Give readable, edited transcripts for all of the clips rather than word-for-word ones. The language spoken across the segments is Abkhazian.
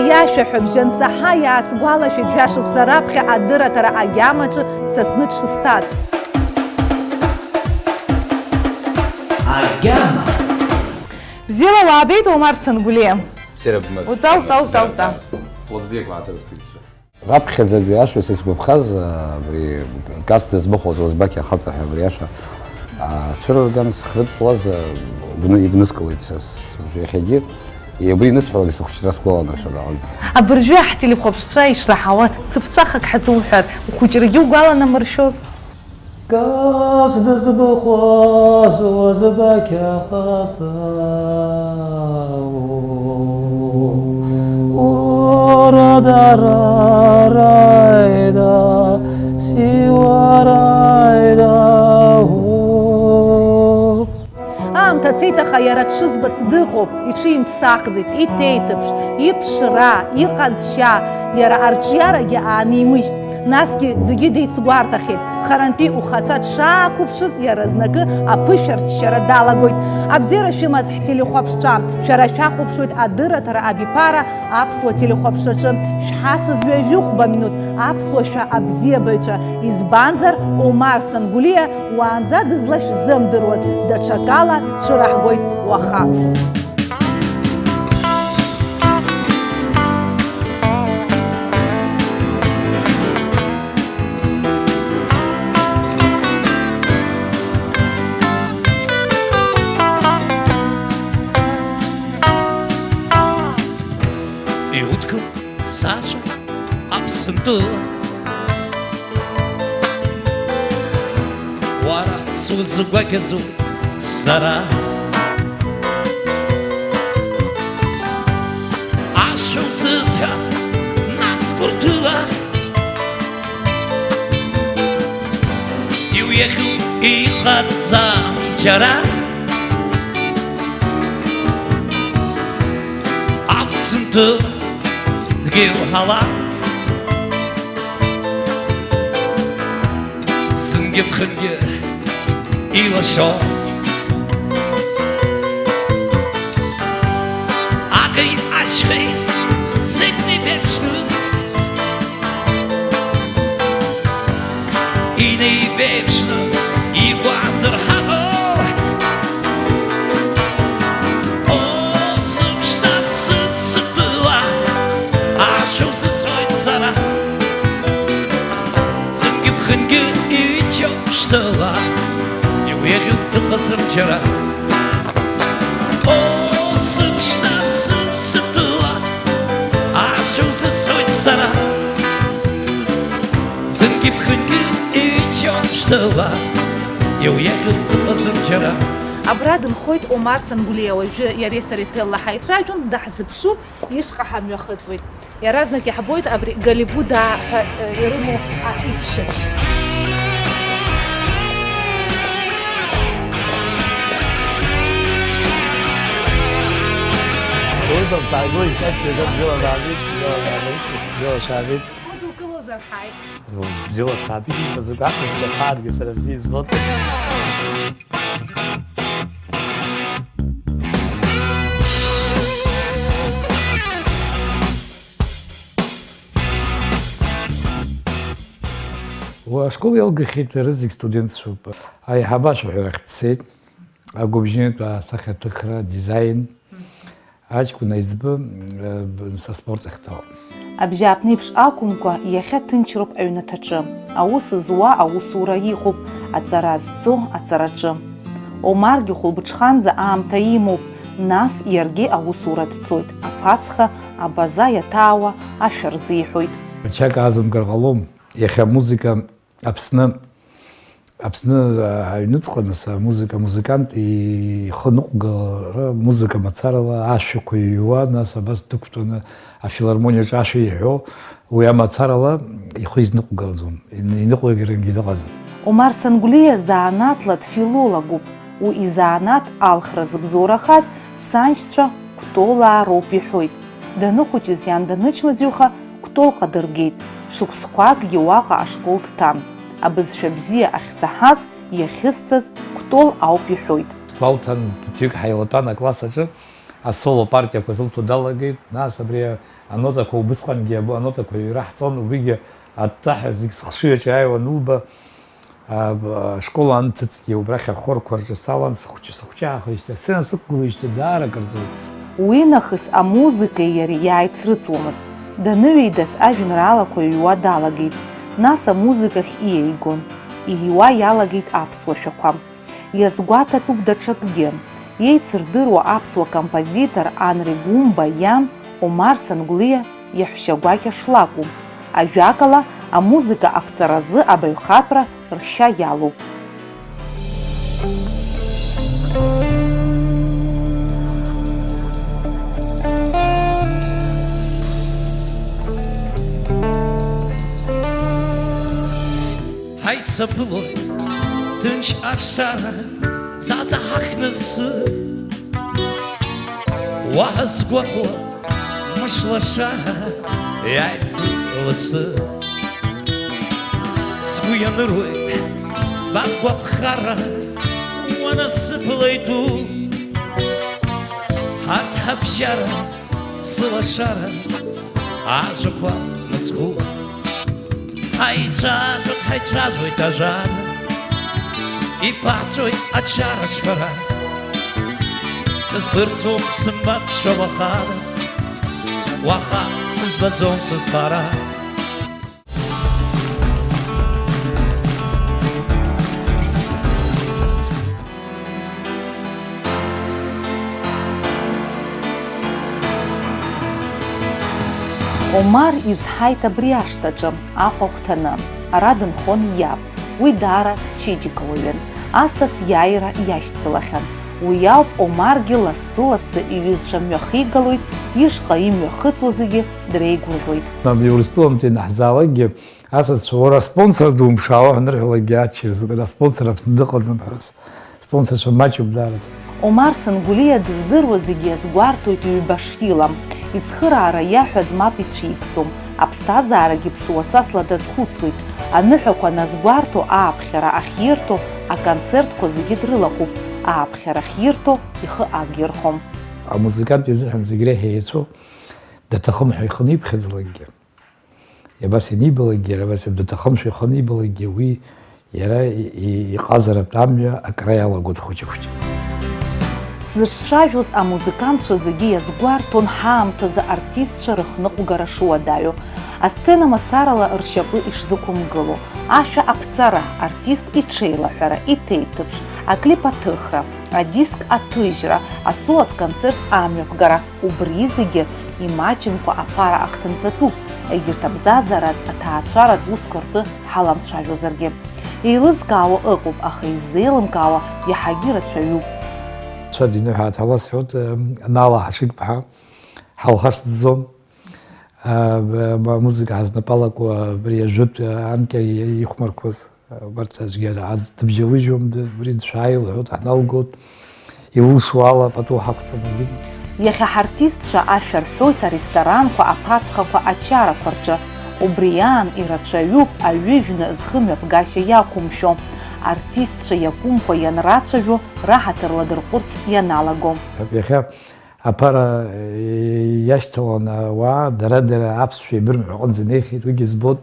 иашәаҳәа бжьансаҳа иаасгәалашәеит жәашықәса раԥхьа адырратара агьамаҿы дсасны дшыстаз. Агьама. Бзиала уаабеит, Омар Сангәлиа. Ута. Лабзиак мааҭырзқәиҭцәа. Раԥхьаӡатәи ашәа сызгәаԥхаз абри каст змыхәоз Озбақь ахаҵаҳәа абри ашәа цәырырган схрыдкылаз ибныскылеит иахьагьы. Убри инысҳәалак сыхәыҷра сгәаланаршәа даанӡа. Абыржәы ҳтелехәаԥшцәа ишраҳауа сыԥҵәахак ҳазуҳәар, ухәыҷрагьы угәаланамыршәоз? Каст змыхәоз Озбақь ахаҵа Радарайда, сиуарайда. Аамҭа цеит, аха иара дшызбац дыҟоуп, иҽимԥсахӡеит, иҭеиҭыԥш, иԥшра, иҟазшьа, иара арҿиарагьы аанимышьҭ. Насгьы зегьы деицгәарҭахьеит. Харантәи ухацәа дшаақәыԥшыз иара знакы аԥышәарччара далагоит. Абзиара шәымаз ҳтелехәаԥшцәа, шәара шәахәаԥшуеит адырратара абиԥара аԥсуа телехәаԥшраҿы. Шәҳацыз ҩажәихәба минут аԥсуа шәа абзиабаҩцәа. Избанзар, Омар Сангәлиа уаанӡа дызлашәзымдыруаз даҽакала дцәыраҳгоит уаха. Саша Апсындыла Уара сузгәакьаӡоу сара Ашәа узызҳәа нас кәырҭыла Иуиахьоу иҟаҵам џьара Апсындыла Hala Zınge bxınge İlaşo Ağayın aşkı Zedni bepşnı İneyi bepşnı İbazır hava Иуиахьоу дыҟаӡам џьара сыԥшӡа-сыԥсыԥыла ашәа узысҳәоит сара Зынгьы ԥхынгьы иџьоушьҭыла Иуиахьоу дыҟаӡам џьара. Абра дынхоит Омар Сангәлиа, уажәы иареи сареи ҭелла ҳаицәажәон, даҳзыԥшуп, ишҟа ҳамҩахыҵуеит. Иаразнак иаҳбоит абри Голливудаа ҳәа ирымоу аҳиҭшьыбжь. Узам сагой, как ты взяла Давид, взяла Шавид. Удукылозар ҳай. Взяла Шавид, позугасыз шахад, гесаравзи изботы. Ашкол иалгахьеит рызегь студентцәоуп. Аиҳабацәа ҳәарах дцеит. Агәыбжьынтә асахьаҭыхра, дизайн. Аҷкәын аиҵбы спорт ахь дтәоуп. Абжьааԥны еиԥш акәымкәа, иахьа ҭынчроуп аҩнаҭаҿы. Аус зуа аусура иҟоуп, аҵара зҵо аҵараҿы. Омаргьы хәылбыҽханӡа аамҭа имоуп, нас иаргьы аусура дцоит. Аԥацха, абаза иаҭаауа ашәа рзиҳәоит. Ачак аазымгар ҟалом. Иахьа музыка Аԥсны аҩныҵҟа амузыкант ихы ныҟәгара музыка мацарала ашәақәа иҩуа, нас абас дықәтәаны афилармониаҿы ашәа иҳәо, уи амацарала ихы изныҟәгараӡом, иныҟәигарангьы дыҟаӡам. Омар Сангәлиа заанатла дфилологуп. Уи изаанат алхра зыбзоурахаз саншьцәа Кәтолаа роуп иҳәоит. Даныхәыҷыз иан данычмазиуха Кәтолҟа дыргеит. Шықәсқәакгьы уаҟа ашкол дҭан. Абызшәа бзиа ахьсаҳаз иахьысҵаз Кәтол ауп иҳәоит. Гәалҭан ԥыҭҩык ҳаилатәан акласс аҿы асоло партиақәа зылҭо далагеит, нас абри оно такое быстренькое, оно такое рахцон, убеги, оттахи, зиксхшие, чаева, нуба, школа антицки, убрахи, хор, кваржи, салан, сухча, хочете, сена сукулыште, дара, карзу. Уинахыс амузыка иари иааицрыҵуамызт. Даныҩеидас ажәеинраалақәа иҩуа далагеит. Нас амузыкахь иеигон. Ииуа иалагеит аԥсуа шәақәа. Иазгәаҭатәуп даҽакгьы. Иеицырдыруа аԥсуа композитор Анри Гумба иан Омар Сангәлиа иаҳәшьа гәакьа шлакәу. Ажәакала, амузыка аԥҵаразы абаҩхатәра ршьа иалоуп. Ҳаицаԥылоит ҭынч ашара, ӡаӡа ҳахьнысы, уаҳа сгәаҟуа мышлашара, иааирцеит ласы. Сгәы ианыруеит багәаԥхара, уанасыԥлеит у, ҳарҭ ҳабжьара, сылашара, ажәақәа мыцхәы. Ҳаицәажәоит ажара, иԥаҵәоит ачара-ҿҳәара, сызбырҵәом сымбацшәа уахара, уаха сызбаӡом сызхара. Омар изҳаит абри ашҭаҿы, Аҟәа агәҭаны. Ара дынхон иаб, уи даара гәчеиџьыкауаҩын, асас иааира иашьцылахьан. Уи ауп Омаргьы лассы-лассы иҩызцәа мҩахигалоит, ишҟа имҩахыҵуа зегьы дреигәырӷьоит. Иурыстәыламҭа инаҳзаалакгьы асасцәа уара спонсор думԥшаауа ҳанырҳәалакгьы аччарызу, аспонсор аԥсны дыҟаӡам ҳәа. Спонсорцәа маҷуп даараӡа. Омар Сангәлиа дыздыруа зегьы иазгәарҭоит ҩбашила. Ицхыраара иаҳәаз мап ицәикӡом, аԥсҭазаарагьы ԥсуаҵасла дазхәыцуеит. Аныҳәақәа назгәарҭо ааԥхьара ахьирҭо, аконцертқәа зегьы дрылахәуп, ааԥхьара ахьирҭо ихы агирхом. Амузыкант изыҳәан зегь реиҳа еицәоу, даҭахым ҳәа ихы ниԥхьыӡлакгьы, абас инибалакгьы, абас даҭахымшәа ихы нибалакгьы, уи иара иҟазаратә амҩа акра иалагоит хәыҷы-хәыҷы. Зыҿцәажәоз амузыкантцәа зегьы иазгәарҭон ҳаамҭазы артистцәа рыхныҟәгара шуадаҩу, асцена мацарала ршьапы ишзықәымгыло, ашәа аԥҵара, артист иҽеилаҳәара, иҭеиҭыԥш, аклип аҭыхра, адиск аҭыжьра, асолатә концерт амҩаԥгара, убри зегьы имаҷымкәа аԥара ахҭынҵатәуп, егьырҭ абзазаратә, аҭаацәаратә усқәа ртәы ҳаламцәажәозаргьы. Еилызкаауа ыҟоуп, аха иззеилымкаауа иаҳагьы рацәаҩуп. Диныҳәааит ҳаласҳәоит, Нала Ҳашыг-ԥҳа ҳалхашҭӡом, музыка ҳазнапалакуа абри ажәытә анкьа ихәмарқәаз, убарҭ аӡәгьы дыбжьалыжьуам, абри дшәааи лҳәоит, ҳналгоит, илылшо ала пату ҳақәҵанагьы. Иахьа ҳартистцәа ашәа рҳәоит аресторанқәа, аԥацхақәа, ачарақәа рҿы. Убри аан ирацәаҩуп аҩыжәны зхымҩаԥгашьа иақәымшәо. Артистцәа иакәымкәа ианрацәажәо, раҳаҭыр ладырҟәырц ианалаго. Иахьа аԥара иашьҭалан ауаа дара-дара аԥсшәа еибырҳәо аҟынӡа инеихьеит, уигьы збоит,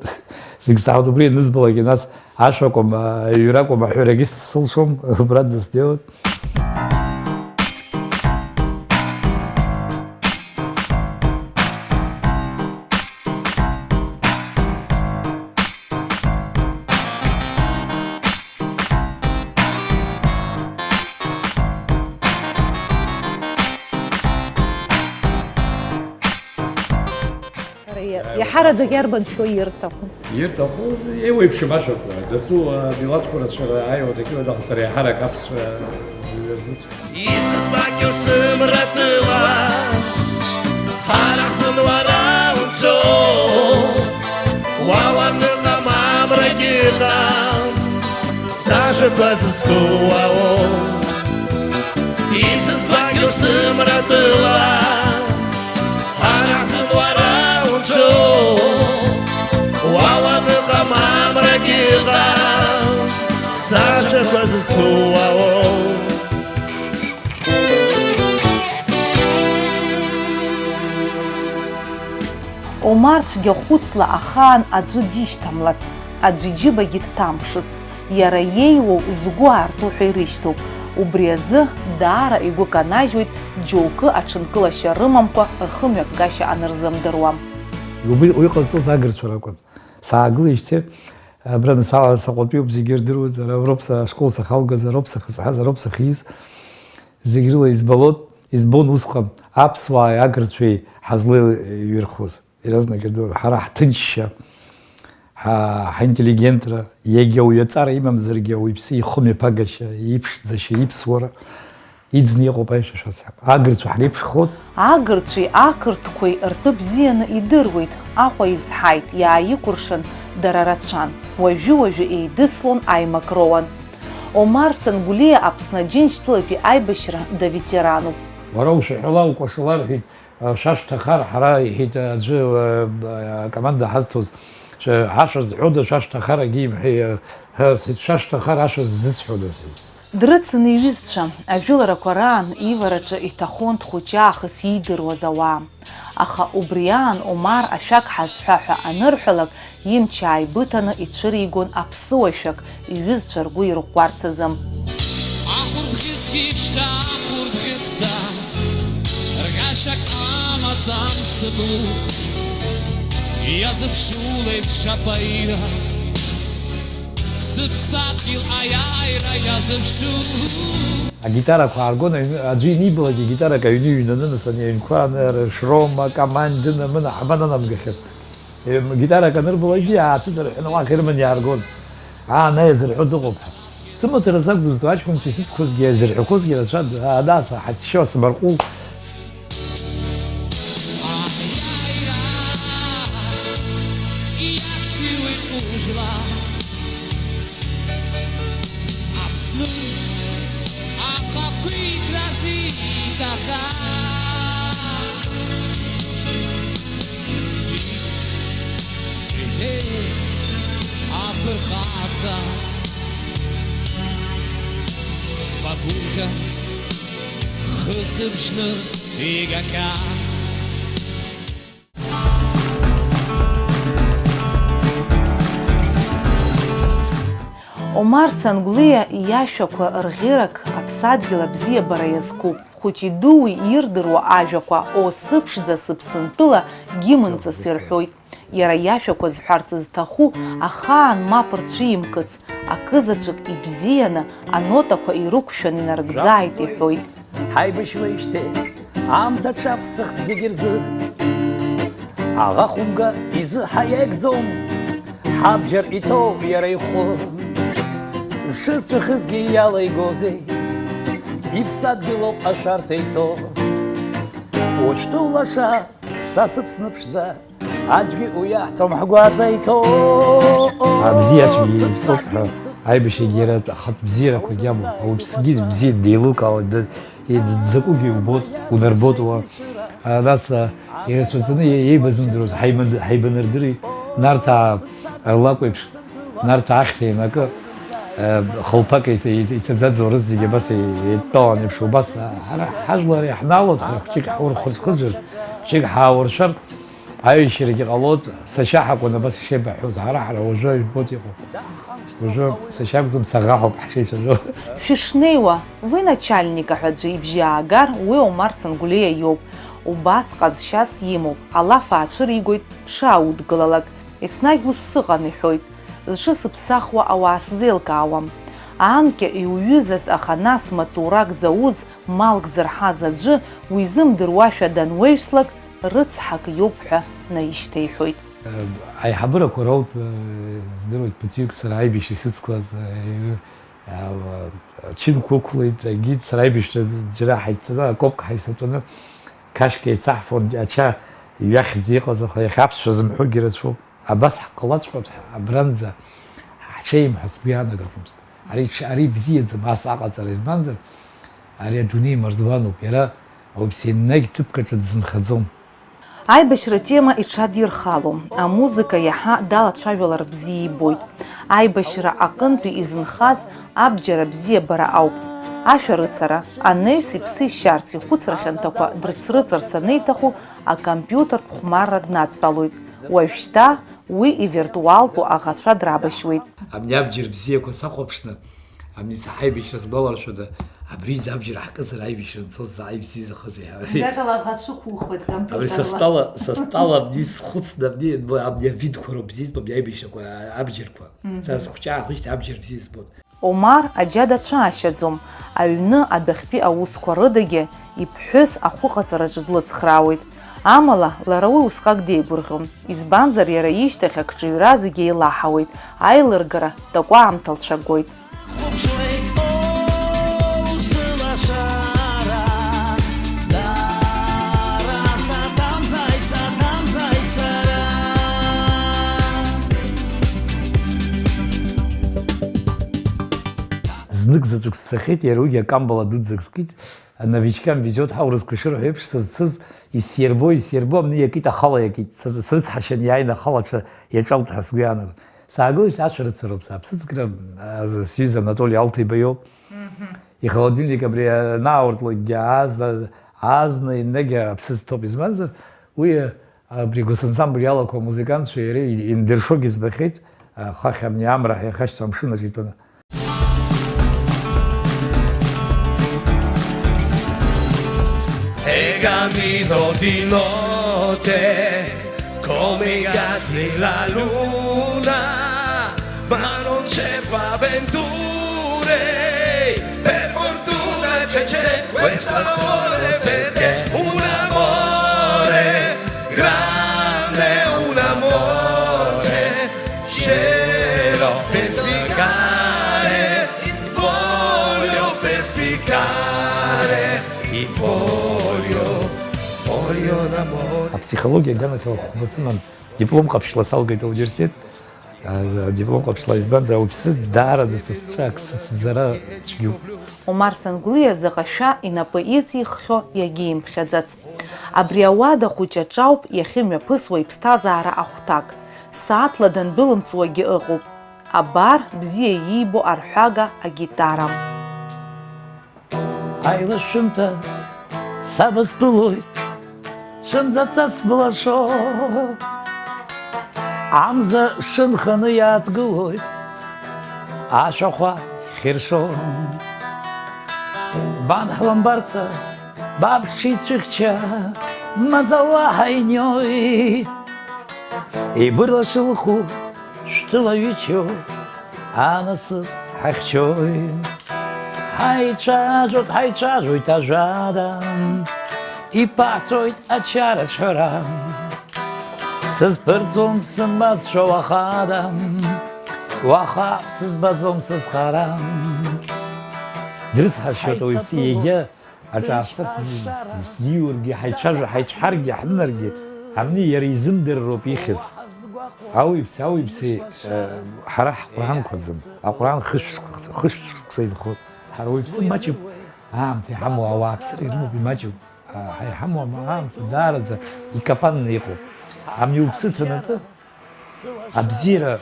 зегь саҳауеит, убри ианызбалакгьы нас ашәакәым, аҩракәым, аҳәарагьы сылшом, убра дысдеиуеит. Иаҳараӡак иарбан шәо ирҭаху? Ирҭаху еиуеиԥшым ашәақәа, дасу милаҭқәа рацәара ааиуа такива аха сара иаҳарак аԥсшәа зырзысуа. Исызвакьу сымратныла, ҳарахзын уара унцо, уауаныҟа мамрагьыҟам, сажәақәа зызкуао. Исызвакьу сымратныла, ҳарахзын уара уауаныҟа мамрагьыҟам, сажәақәа зызкуао. Омар цәгьахәыцла ахаан аӡәы дишьҭамлац, аӡәы иџьыбагьы дҭамԥшыц, иара иеиуоу згәы аарту ҳәа ирышьҭоуп. Убри азы даара игәы канажьуеит џьоукы аҽынкылашьа рымамкәа рхымҩаԥгашьа анырзымдыруа. Уи ҟазҵоз агырцәа ракәын. Саагылеижьҭеи абра саҟәатәиуп, зегьы ирдыруеит, роуп ашкол сахалгаз, роуп сахысҳаз, роуп сахиз. Зегь рыла избон усҟан аԥсуааи агырцәеи ҳазлеиҩырхоз. Иаразнак ирдыруеит, ҳара ҳҭынчшьа, ҳинтеллигентра, егьа уҩаҵара имамзаргьы ауаҩԥсы ихымҩаԥагашьа, иԥшӡашьа, иԥсуара иӡны иҟоуп аишәа. Агырцәа ҳреиԥшхоит. Агырцәеи ақырҭқәеи ртәы бзианы идыруеит, Аҟәа изҳаит, иааикәыршан дара рацәан. Уажәы-уажәы еидыслон аимакроуан. Омар Сангәлиа Аԥсны Аџьынџьтәылатәи аибашьра даветерануп. Уара ушаҳәала укәашала рҳәеит, шашҭахар ҳара иҳәеит аӡәы акоманда ҳазҭоз, ашәа зҳәода, шашҭахарагьы имҳәеи, шашҭахар ашәа ззысҳәода. Дрыцын иҩызцәа, ажәыларақәа раан ивараҿы иҭахон дхәыҷаахыс иидыруаз ауаа. Аха убри аан Омар ашәак ҳазҳәа ҳәа анырҳәалак, имч ааибыҭаны ицәыригон аԥсыуашәак, иҩызцәа ргәы ирӷәӷәарц азы. Агитарақәа ааргон, аӡәы инибалакь агитарак аҩны иҩнанынасаны аҩнқәа шрома, командина, мынаҳба нанамгахьаз. Гитарак анырбалакгьы аацәыҵарҳәаны уахь ирыманы иааргон. Наиазырҳәо дыҟоуп ҳәа. Сымацара сақәӡызтәу аҷкәынцәа исыцқәазгьы, изырҳәақәозгьы рацәа ҳаччо сабарҟәыл. Омар Сангәлиа иашәақәа рӷьырак аԥсадгьыл абзиабара иазкуп. Хәыҷи-дуи ирдыруа ажәақәа осыԥшӡа сыԥсынтәыла гимнҵас ирҳәоит. Иара иашәақәа зҳәарц зҭаху ахаан мап рцәимкыц, акызаҵәык ибзианы анотақәа ирықәшәан инаргӡааит иҳәоит. Ҳаибашьуеижьҭеи аамҭа ҽаԥсахт зегь рзы, аӷа хәымга изы ҳаиеигӡом, ҳабџьар иҭоуп иара ихәы. Зшызҵәахызгьы иалаигозеи, иԥсадгьылоуп ашәарҭа иҭоу. Уажәтәу лашаз са сыԥсны ԥшӡа, аӡәгьы уиаҳҭом ҳгәаҵа иҭоу. Абзиацәгьы иԥсоуп ҳәа аибашьагьы иара ахатә бзиарақәагьы амоуп. Ауаҩԥсгьы бзиа деилылкаауеит, дзакәугьы убот, унарбот уа. Нас ирацәаӡаны иеибазымдыруаз ҳаибанардырит, Нарҭаа лакәеиԥш, Нарҭаа ахьҭа еимакы хылԥак иҭаӡаӡорыз зегьы абас еидтәалан еиԥш, убас ҳажәлар ҳналот, хәҷык ҳурхәыӡхыӡыр, хәҷык ҳаауршәартә аҩшьарагьы ҟалот, сашьа ҳакәын абас ишеибаҳәоз, ҳара уажәы ибот иҟоуп. Уажәы сашьа акәӡам, саӷа ҳауп ҳшеицәажәо. Шәышнеиуа, военачальника ҳәа аӡәы ибжьы аагар, уи Омар Сангәлиа иоуп. Убас ҟазшьас имоуп, алаф аацәыригоит дшааудгылалак. Еснагь ус сыҟан иҳәоит. Зшысыԥсахуа ауаа сзеилкаауам. Анкьа иуҩызаз, аха нас маҵурак зауз, малк зырҳаз аӡәы уизымдыруашәа дануеҩслак, рыцҳак иоуп ҳәа наишьҭеиҳәоит. Аиҳабырақәа роуп, здыруеит, ԥыҭҩык сара аибашьра исыцқәаз, ҷынқәа ықәлеит, агьит сара аибашьра џьара ҳаицаны, акопка ҳаисатәаны, кашька еицаҳфон, ача иҩахьӡа иҟаз, аха иахьа аԥсшәа зымҳәогьы рацәоуп. Абас ҳҟалаҵәҟьоит абранӡа ҳҽеимҳәа сгәы иаанагӡамызт. Ари бзиаӡам ас аҟаҵара, избанзар ари адунеи мардуануп, иара ауаҩԥс енагь ҭыԥкаҿы дзынхаӡом. Аибашьра тема иҽадирхалом, амузыка иаҳа далацәажәалар бзиа ибоит. Аибашьра аҟынтәи изынхаз абџьар абзиабара ауп. Ашәарыцара, анеҩс иԥсы ишьарц, ихәыцра хьанҭақәа дрыцрыҵырц аниҭаху, акомпиутертә хәмарра днадтәалоит. уажәшьҭа уи ивиртуалтәу аӷацәа драбашьуеит. Абни абџьар бзиақәа сахәаԥшны, абни саҳаибашьра збаларшәада, абри забџьар ҳкызар аибашьра нцоз зааи бзиазахазеи. Абри са стәала абни схәыцны, абни авидқәа роуп бзиа збо, абни аибашьрақәа, абџьарқәа. Са схәыҷаахәыҷ абџьар бзиа збот. Омар аџьа дацәаашьаӡом, аҩны адәахьтәи аусқәа рыдагьы иԥҳәыс ахәыҟаҵараҿы длыцхраауеит. Амала, лара уи усҟак деигәырӷьон, избанзар иара ишьҭахь акҿыҩра зегьы еилаҳауеит, аилыргара такәаамҭа лцәагоит. Знык заҵәык сцахьеит, иара уигьы акамбала дуӡӡак скит, новичкам везет ҳаурызқәа ишырҳәо еиԥш сызцыз исирбо, абни иакит, ахала иакит, срыцҳашьан иааины ахалаҿы иаҿалт ҳәа сгәы иаанагон. Саагылеит ашәарыцароуп, сааԥсыӡкра сҩыза Анатоли Алҭаиба иоуп. Ихолодильник абри анаауртлакгьы аазны инагьы аԥсыӡ ҭоуп, избанзар уи абри госансамбль иалақәа амузыкантцәа иареи индыршогьы збахьеит, хахь абни амра иахашьҭоу амшын ахь итәаны. He camminato di notte come i gatti la luna, ma non c'è avventure, per fortuna c'è questo amore, perché un amore grande, un amore cielo per spiegare, voglio per spiegare il voglio d'amore. Апсихология ганахала хәмасынан диплом ҟаԥшьла салгеит ауниверситет. Диплом ҟаԥшьла избанзар ауԥсыз даараӡа сызцәак сыцәӡара цәгьоуп. Омар Сангәлиа заҟашәа инапы иҵиххьо иагьимԥхьаӡац. Абри ауада хәыҷ аҿауп иахьымҩаԥысуа иԥсҭазаара ахәҭак. Сааҭла дандәылымҵуагьы ыҟоуп. Абар бзиа иибо арҳәага агитара. Аилашәымҭаз сабызԥылоит, ҽымзацац блашо, амза шынханы иааҭгылоит, ашәахәа хиршо. Бан ҳламбарцаз, баб дшицәыхьча, маӡала ҳаиниоит, ибырлаша лхәы шәҭыла ҩычо, анасыԥ ҳахьчоит. Ҳаицәажәоит ажәада, иԥаҵәоит ачара-ҽҳәара, сызԥырҵуам сымбацшәа уахада, уаха сызбаӡом сызхара. Дрыцҳашьоит ауаҩԥсы егьа аҿаасҭа сзиургьы, ҳаицәҳаргьы, ҳнынаргьы, абни иара изымдырроуп ихьыз. Ауаҩԥси ҳара ҳҟәраанқәаӡам, аҟәраан хышәшықәса инхоит. Ҳара ауаҩԥсы маҷуп, аамҭа иҳамоу ауааԥсыра ирымоуп, имаҷуп. Иҳамоу аамҭа даараӡа икапанны иҟоуп. Абни уԥсы ҭанаҵы, абзиара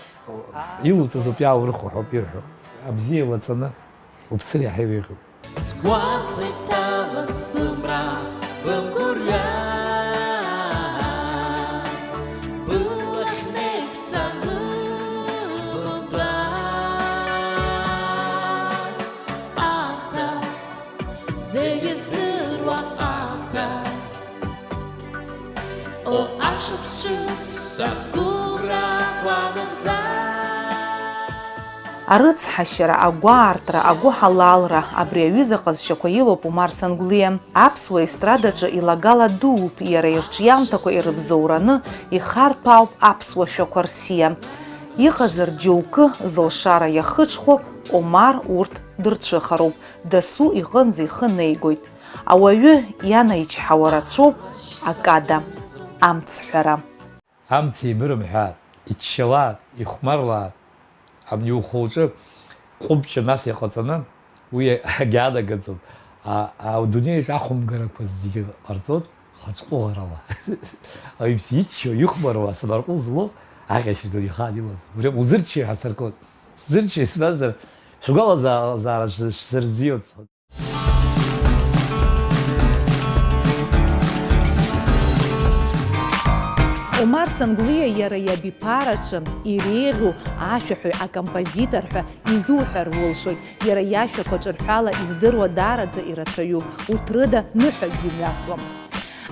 илуҵазоуп иааурыхуа ҳәоуп ирҳәо. Абзиа лаҵаны уԥсыр иаҳаҩ иҟоуп. Арыцҳашьара, агәаартра, агәы ҳалалра, абри аҩыза ҟазшьақәа илоуп Омар Сангәлиа. Аԥсуа естрадаҿы илагала дууп, иара ирҿиамҭақәа ирыбзоураны ихарҭәаауп аԥсуа шәақәа рсиа. Иҟазар џьоукы зылшара иахыҽхәо, Омар урҭ дырцәыхароуп, дасу иҟынӡа ихы неигоит. Ауаҩы ианаичҳауа рацәоуп акада, амцҳәара. Амца еибырымҳәааит, иччалааит, ихәмарлааит, абни ухәылҿы ҟәыбҷа нас иҟаҵаны, уи агьаанагаӡом. Адунеиаҿ ахәымгарақәа зегьы ҟарҵоит хацәҟәыӷарала. Ауаҩԥсы иччо, ихәмаруа, асабарҟәыл злоу аҟьашьа ду ихаан имаӡам. Узырччои ҳасыркот, сзырччои смазар, шәгәалазаара шәсырбзиоит. Омар Санглиа иара иабиԥараҿы иреиӷьу ашәаҳәаҩ акомпозиторҳәа изуҳәар улшоит. Иара иашәақәа ҿырҳәала издыруа даараӡа ирацәаҩуп, урҭ рыда ныҳәакгьы мҩасуам.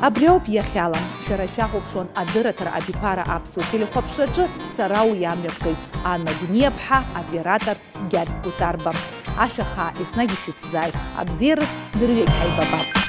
Абри ауп иахьала, шәара шәахәаԥшуан адырраҭара абиԥара аԥсуа телехәаԥшраҿы сара уи амҩаԥгеит, Анна Гәниа-ԥҳа, оператор Гьаргь Кутарба. Ашәа хаа еснагь ишәыцзааит, абзиараз дырҩегь ҳаибабап.